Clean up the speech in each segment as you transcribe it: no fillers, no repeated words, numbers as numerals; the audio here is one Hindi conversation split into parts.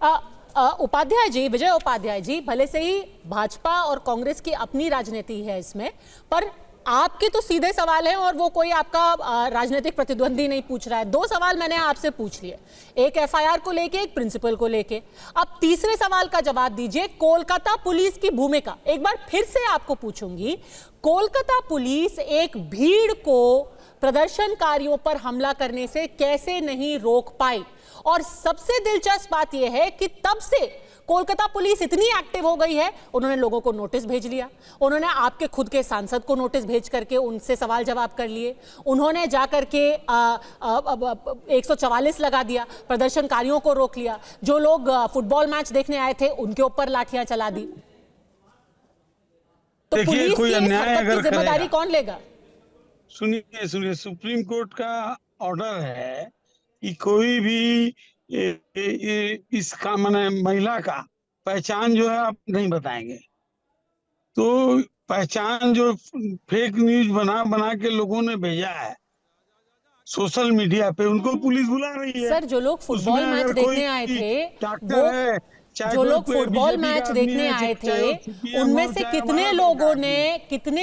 उपाध्याय जी, विजय उपाध्याय जी, भले से ही भाजपा और कांग्रेस की अपनी राजनीति है इसमें, पर आपके तो सीधे सवाल हैं और वो कोई आपका राजनीतिक प्रतिद्वंदी नहीं पूछ रहा है। दो सवाल मैंने आपसे पूछ लिए, एक एफआईआर को लेके, एक प्रिंसिपल को लेके। अब तीसरे सवाल का जवाब दीजिए, कोलकाता पुलिस की भूमिका। एक बार फिर से आपको पूछूंगी, कोलकाता पुलिस एक भीड़ को प्रदर्शनकारियों पर हमला करने से कैसे नहीं रोक पाई? और सबसे दिलचस्प बात यह है कि तब से कोलकाता पुलिस इतनी एक्टिव हो गई है, उन्होंने लोगों को नोटिस भेज लिया, उन्होंने आपके खुद के सांसद को नोटिस भेज करके उनसे सवाल जवाब कर लिए, उन्होंने जाकर के 144 लगा दिया, प्रदर्शनकारियों को रोक लिया, जो लोग फुटबॉल मैच देखने आए थे उनके ऊपर लाठियां चला दी। तो पुलिस की इस हरकत की जिम्मेदारी कौन लेगा? सुनिए, सुप्रीम कोर्ट का ऑर्डर है कि कोई भी इसका माने महिला का पहचान जो है आप नहीं बताएंगे। तो पहचान जो फेक न्यूज बना के लोगों ने भेजा है सोशल मीडिया पे, उनको पुलिस बुला रही है। सर, जो लोग फुटबॉल मैच देखने आए थे, जो लोग फुटबॉल मैच देखने आए थे, उनमें से कितने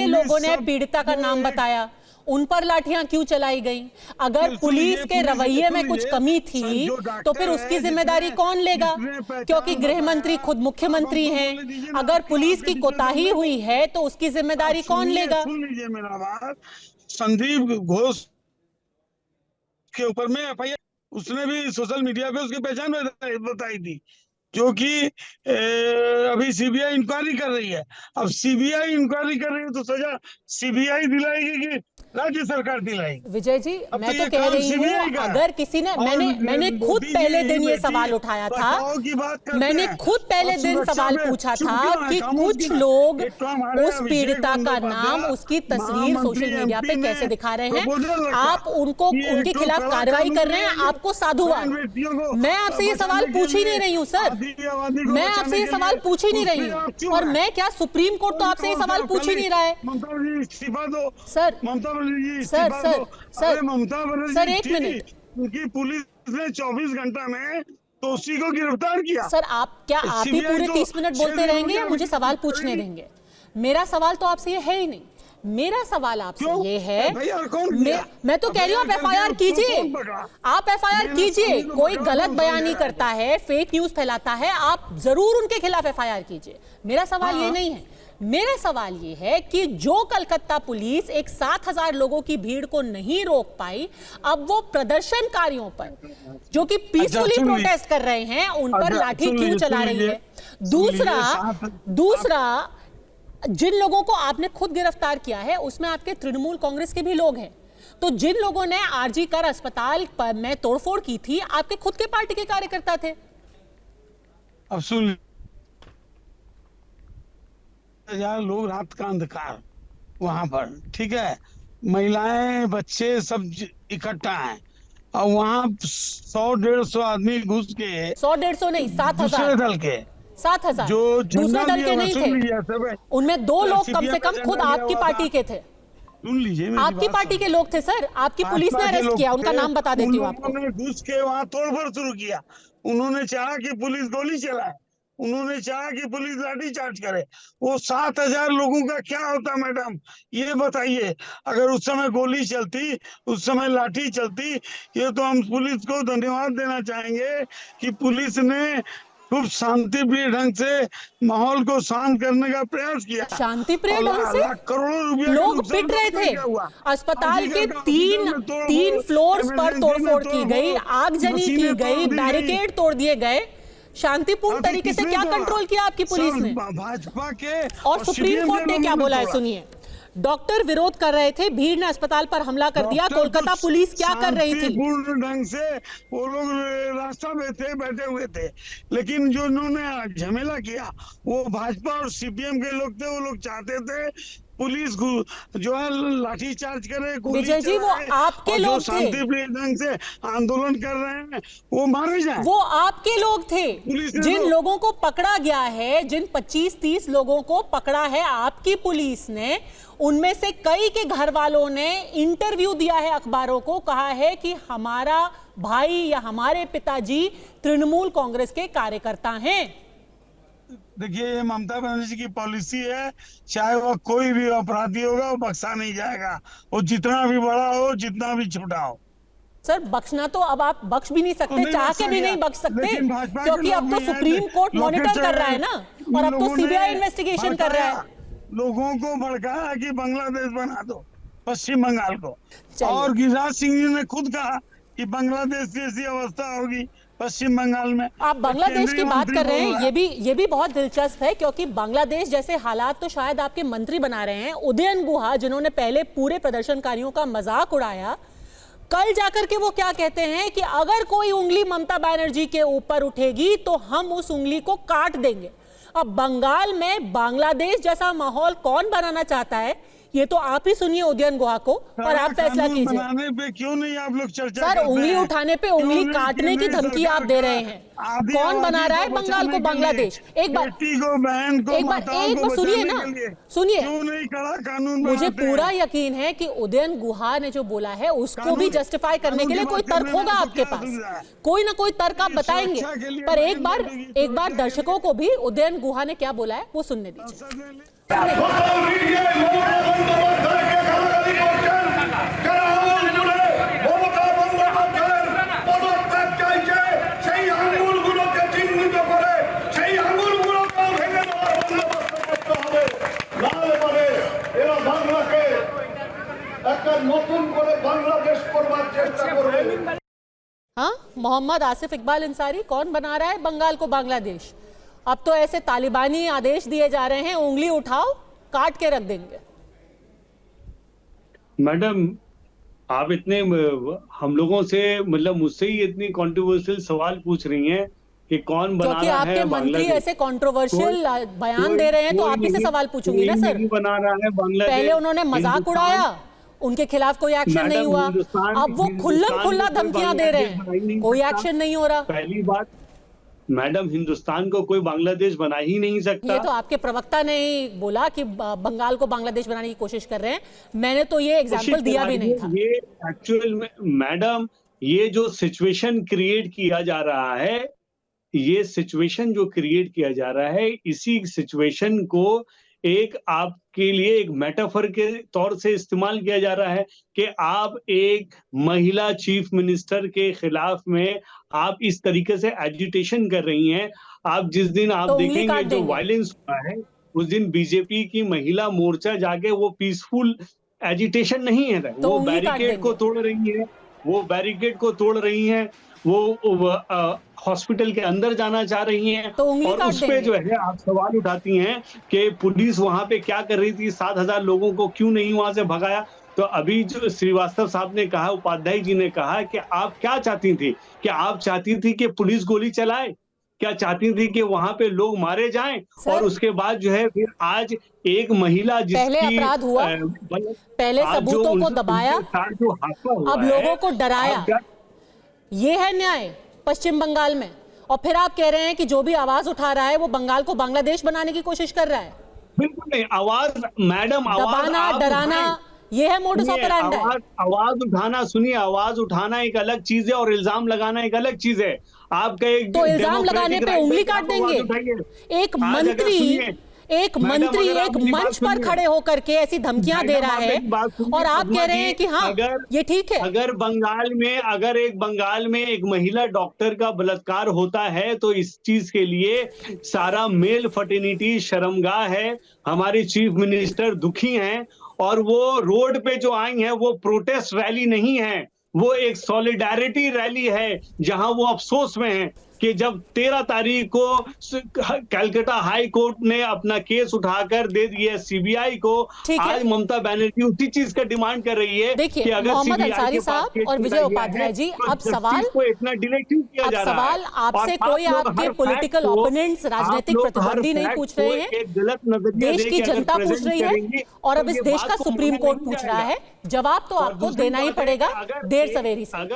लोगों ने पीड़िता का नाम बताया? उन पर लाठियां क्यों चलाई गई? अगर पुलिस के रवैये में कुछ कमी थी तो फिर उसकी जिम्मेदारी कौन लेगा? क्योंकि गृह मंत्री खुद मुख्यमंत्री हैं। अगर पुलिस की कोताही हुई है तो उसकी जिम्मेदारी कौन लेगा? सुन लीजिए मेरा बात। संदीप घोष के ऊपर में एफआईआर, उसने भी सोशल मीडिया पे उसकी पहचान बताई थी, जो कि अभी सीबीआई इंक्वायरी कर रही है। अब सीबीआई इंक्वायरी कर रही है तो सजा सीबीआई दिलाएगी कि राज्य सरकार दिलाएगी? विजय जी, मैं तो कह रही हूँ, अगर किसी ने, मैंने खुद पहले दिन ये सवाल उठाया था, मैंने खुद पहले दिन सवाल पूछा था कि कुछ लोग उस पीड़िता का नाम, उसकी तस्वीर सोशल मीडिया पे कैसे दिखा रहे हैं, आप उनके खिलाफ कार्रवाई कर रहे हैं, आपको साधुवाद। मैं आपसे ये सवाल पूछ ही नहीं रही हूँ सर, मैं आपसे ये सवाल पूछ ही नहीं रही हूँ। और मैं क्या, सुप्रीम कोर्ट तो आपसे ये सवाल पूछ ही नहीं रहा है। सर सर एक मिनट, क्योंकि पुलिस ने 24 घंटा में दोषी को गिरफ्तार किया। सर, आप ही पूरे 30 मिनट बोलते रहेंगे या मुझे सवाल पूछने देंगे? मेरा सवाल तो आपसे ये है ही नहीं। मेरा सवाल आपसे ये है, मैं तो कह रही हूँ आप एफआईआर कीजिए, आप एफआईआर कीजिए। कोई गलत बयानी करता है, फेक न्यूज फैलाता है, आप जरूर उनके खिलाफ एफआईआर कीजिए। मेरा सवाल ये नहीं है। मेरा सवाल ये है कि जो कलकत्ता पुलिस एक 7,000 लोगों की भीड़ को नहीं रोक पाई, अब वो प्रदर्शनकारियों पर, जो कि पीसफुली प्रोटेस्ट कर रहे हैं, उन पर लाठी क्यों चला रही है? दूसरा, जिन लोगों को आपने खुद गिरफ्तार किया है उसमें आपके तृणमूल कांग्रेस के भी लोग हैं। तो जिन लोगों ने आरजी कर अस्पताल पर में तोड़फोड़ की थी, आपके खुद के पार्टी के कार्यकर्ता थे। अब सुन, हजार लोग, रात का अंधकार वहां पर, ठीक है, महिलाएं बच्चे सब इकट्ठा हैं, और वहां 100-150 आदमी घुस के, 100-150 नहीं, 7,000 दल के, 7,000 जो दूसरे दल के नहीं थे, उनमें 2 लोग कम से कम खुद आपकी पार्टी के थे। सुन लीजिए, आपकी पार्टी के लोग थे सर, आपकी पुलिस ने अरेस्ट किया, उनका नाम बता देती हूँ आपको। उन्होंने घुस के वहां तोड़फोड़ शुरू किया, उन्होंने चाहा कि पुलिस गोली चलाए, उन्होंने चाहा कि पुलिस लाठी चार्ज करे। वो 7,000 लोगों का क्या होता मैडम, ये बताइए? अगर उस समय गोली चलती, उस समय लाठी चलती, ये तो हम पुलिस को धन्यवाद देना चाहेंगे कि पुलिस ने खूब शांतिप्रिय ढंग से माहौल को शांत करने का प्रयास किया। शांतिप्रिय ढंग से? करोड़ों रुपए लोग पिट रहे थे, अस्पताल के तीन फ्लोर्स पर तोड़फोड़ की गई, आगजनी की गई, बैरिकेड तोड़ दिए गए। शांतिपूर्ण तरीके से क्या कंट्रोल किया आपकी पुलिस ने? भाजपा के और सुप्रीम कोर्ट ने क्या बोला है सुनिए। डॉक्टर विरोध कर रहे थे, भीड़ ने अस्पताल पर हमला कर दिया, कोलकाता पुलिस क्या कर रही थी? पूर्ण ढंग से वो लोग रास्ता में थे, बैठे हुए थे, लेकिन जो उन्होंने झमेला किया वो भाजपा और सीपीएम के लोग थे। वो लोग चाहते थे पुलिस जो है लाठी चार्ज करे। विजय जी, वो आपके लोग थे, शांतिप्रिय ढंग से आंदोलन कर रहे हैं, वो मारे जाए। वो आपके लोग थे। जिन लोगों को पकड़ा गया है, जिन 25-30 लोगों को पकड़ा है आपकी पुलिस ने, उनमें से कई के घर वालों ने इंटरव्यू दिया है अखबारों को, कहा है कि हमारा भाई या हमारे पिताजी तृणमूल कांग्रेस के कार्यकर्ता हैं। देखिए, ये ममता बनर्जी की पॉलिसी है, चाहे वह कोई भी अपराधी होगा वो बख्शा नहीं जाएगा, वो जितना भी बड़ा हो जितना भी छोटा हो। सर बख्शना तो अब आप बख्श भी नहीं सकते, नहीं चाह बख्शा के भी गया, नहीं बख्श सकते, लेकिन भाजपा के क्योंकि लोग अब तो भी हैं, सुप्रीम कोर्ट लोकेट मॉनिटर कर रहा है ना, और अब तो लोगों ने सीबीआई इन्वेस्टिगेशन कर रहा है। लोगों को भड़काया कि बांग्लादेश बना दो पश्चिम बंगाल को, चलिए। और गिरिराज सिंह जी ने खुद कहा कि बांग्लादेश जैसी अवस्था होगी पश्चिम बंगाल में। आप बांग्लादेश की बात कर रहे हैं, हैं, ये भी बहुत दिलचस्प है, क्योंकि बांग्लादेश जैसे हालात तो शायद आपके मंत्री बना रहे हैं। उदयन गुहा, जिन्होंने पहले पूरे प्रदर्शनकारियों का मजाक उड़ाया, कल जाकर के वो क्या कहते हैं कि अगर कोई उंगली ममता बनर्जी के ऊपर उठेगी तो हम उस उंगली को काट देंगे। अब बंगाल में बांग्लादेश जैसा माहौल कौन बनाना चाहता है, ये तो आप ही सुनिए उदयन गुहा को, और आप फैसला कानून कीजिए। बनाने पे क्यों नहीं आप लोग चर्चा सर, करते उंगली हैं? उठाने पे क्यों उंगली नहीं काटने की केंद्र धमकी आप सरकार दे का रहे हैं। आधी कौन बना आबादी रहा है को बंगाल को बचाने के बांग्लादेश? लिए, एक बार बेटी को, बहन को, एक बार माताओं को सुनिए बचाने ना, के लिए सुनिए। क्यों नहीं कड़ा कानून मुझे बनाते हैं? पूरा यकीन है कि उदयन गुहा ने जो बोला है उसको भी कानून- जस्टिफाई करने के लिए कानून कोई की बात तर्क करने होगा में आपके क्या पास, सुविधा है? कोई ना कोई तर्क आप बताएंगे। सुरक्षा के लिए, पर बहन एक बार बेटी की सुरक्षा के लिए- दर्शकों को भी उदयन गुहा ने क्या बोला है वो सुनने दीजिए। हाँ, मोहम्मद आसिफ इकबाल अंसारी, कौन बना रहा है बंगाल को बांग्लादेश? अब तो ऐसे तालिबानी आदेश दिए जा रहे हैं, उंगली उठाओ काट के रख देंगे। मैडम, आप इतने हम लोगों से, मतलब मुझसे ही इतनी कंट्रोवर्शियल सवाल पूछ रही हैं कि कौन बना क्योंकि रहा आपके है मंत्री बांग्लादेश। ऐसे कंट्रोवर्शियल बयान दे रहे हैं तो आप ही से सवाल पूछूंगी ना सर। नहीं बना रहा है बांग्लादेश। पहले उन्होंने मजाक उड़ाया, उनके खिलाफ कोई एक्शन नहीं हुआ, अब वो खुल्लम खुल्ला धमकियां दे रहे हैं, कोई एक्शन नहीं हो रहा। पहली बात मैडम, हिंदुस्तान को कोई बांग्लादेश बना ही नहीं सकता। ये तो आपके प्रवक्ता ने ही बोला कि बंगाल को बांग्लादेश बनाने की कोशिश कर रहे हैं, मैंने तो ये एग्जांपल दिया भी नहीं था। ये एक्चुअल में मैडम, ये जो सिचुएशन क्रिएट किया जा रहा है, ये सिचुएशन जो क्रिएट किया जा रहा है, इसी सिचुएशन को एक आपके लिए एक मेटाफर के तौर से इस्तेमाल किया जा रहा है कि आप एक महिला चीफ मिनिस्टर के खिलाफ में आप इस तरीके से एजिटेशन कर रही हैं। आप जिस दिन आप तो उंगली देखेंगे काट जो देंगे। वायलेंस हुआ है, उस दिन बीजेपी की महिला मोर्चा जाके वो पीसफुल एजिटेशन नहीं है, तो वो उंगली काट बैरिकेड को देंगे। तोड़ रही है, वो बैरिकेड को तोड़ रही हैं, वो हॉस्पिटल के अंदर जाना चाह रही हैं, तो उंगली और काट उस पे देंगे। जो है आप सवाल उठाती हैं कि पुलिस वहां पे क्या कर रही थी, 7,000 लोगों को क्यों नहीं वहां से भगाया। तो अभी जो श्रीवास्तव साहब ने कहा, उपाध्याय जी ने कहा कि आप क्या चाहती थी, कि आप चाहती थी कि पुलिस गोली चलाए, क्या चाहती थी कि वहां पे लोग मारे जाएं, और उसके बाद जो है फिर आज एक महिला पहले जिसकी अपराध हुआ, पहले आज जो सबूतों को उनके दबाया, साथ जो हादसा हुआ अब है, लोगों को डराया। आप क्या- ये है न्याय पश्चिम बंगाल में, और फिर आप कह रहे हैं कि जो भी आवाज उठा रहा है वो बंगाल को बांग्लादेश बनाने की कोशिश कर रहा है। बिल्कुल नहीं, आवाज मैडम, आवाज दबाना, आप डराना, उठाएं। ये है मोडस सुनिए, ऑपरेंडी। आवाज उठाना, सुनिए, आवाज उठाना एक अलग चीज है और इल्जाम लगाना एक अलग चीज है। आपका एक तो इल्जाम डेमोक्रेटिक लगाने पे राइट उंगली है कि काट आप आवाज देंगे। उठाइए। एक आज अगर मंत्री सुनिए, एक मैडम, मंत्री अगर आप एक मेरी बात मंच पर सुनिए। खड़े होकर के ऐसी धमकियां दे मैडम, रहा आप है, मेरी बात सुनिए, और आप पद्मा कह रहे जी, हैं कि हाँ ये ठीक है। अगर एक महिला डॉक्टर का बलात्कार होता है तो इस चीज के लिए सारा मेल फर्टिनिटी शर्मगाह है। हमारे चीफ मिनिस्टर दुखी हैं, और वो रोड पे जो आई हैं वो प्रोटेस्ट रैली नहीं है, वो एक सॉलिडारिटी रैली है, जहां वो अफसोस में हैं कि जब 13 तारीख को कलकत्ता हाई कोर्ट ने अपना केस उठाकर दे दिया सीबीआई को, ठीक है। आज ममता बनर्जी उसी चीज का डिमांड कर रही है। देखिए, कि अगर मोहम्मद CBI अंसारी के पास साहब केस और विजय उठाया गया उपाध्याय है, जी, तो अब justice सवाल को इतना डिले क्यों किया अब जा रहा सवाल है? आपसे और कोई आप लोग आपके हर पॉलिटिकल fact को- ओपोनेंट्स, राजनीतिक आप लोग हर प्रतिद्वंदी नहीं fact पूछ को रहे हैं, एक गलत नजरिया देश दे की के अगर जनता पूछ present रही है, करेंगे, और तो अब इस ये देश बात का को सुप्रीम माना कोर्ट नहीं पूछ रहा जाएगा। है, जवाब तो और आपको दूसरी देना ही बात है पड़ेगा कि अगर देर एक- सवेरी से। अगर